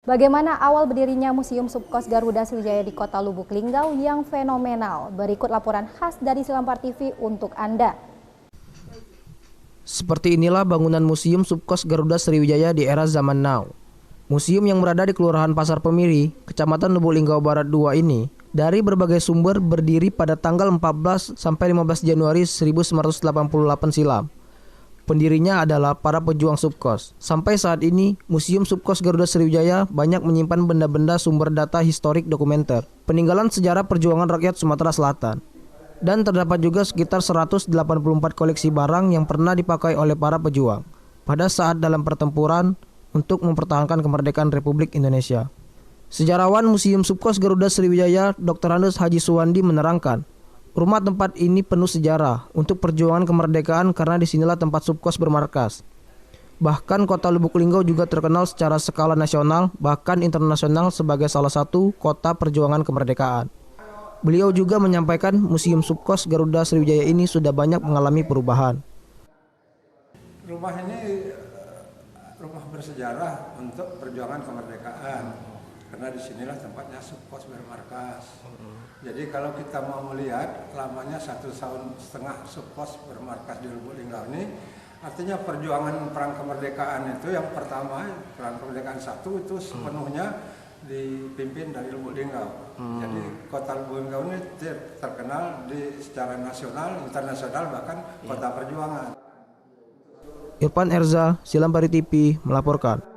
Bagaimana awal berdirinya Museum Subkos Garuda Sriwijaya di Kota Lubuk Linggau yang fenomenal? Berikut laporan khas dari Silampar TV untuk Anda. Seperti inilah bangunan Museum Subkos Garuda Sriwijaya di era zaman now. Museum yang berada di Kelurahan Pasar Pemiri, Kecamatan Lubuk Linggau Barat 2 ini, dari berbagai sumber berdiri pada tanggal 14 sampai 15 Januari 1988 silam. Pendirinya adalah para pejuang Subkos. Sampai saat ini, Museum Subkos Garuda Sriwijaya banyak menyimpan benda-benda sumber data historik dokumenter, peninggalan sejarah perjuangan rakyat Sumatera Selatan. Dan terdapat juga sekitar 184 koleksi barang yang pernah dipakai oleh para pejuang pada saat dalam pertempuran untuk mempertahankan kemerdekaan Republik Indonesia. Sejarawan Museum Subkos Garuda Sriwijaya, Dr. Andes Haji Suwandi menerangkan, rumah tempat ini penuh sejarah untuk perjuangan kemerdekaan karena disinilah tempat Subkos bermarkas. Bahkan kota Lubuk Linggau juga terkenal secara skala nasional bahkan internasional sebagai salah satu kota perjuangan kemerdekaan. Beliau juga menyampaikan Museum Subkos Garuda Sriwijaya ini sudah banyak mengalami perubahan. Rumah ini rumah bersejarah untuk perjuangan kemerdekaan karena disinilah tempatnya Subkos bermarkas. Jadi kalau kita mau melihat lamanya 1,5 tahun Subkos bermarkas di Lubuk Linggau ini, artinya perjuangan perang kemerdekaan itu yang pertama, perang kemerdekaan 1 itu sepenuhnya dipimpin dari Lubuk Linggau. Jadi kota Lubuk Linggau ini terkenal secara nasional, internasional, bahkan kota perjuangan. Irfan Erza, Silampar TV melaporkan.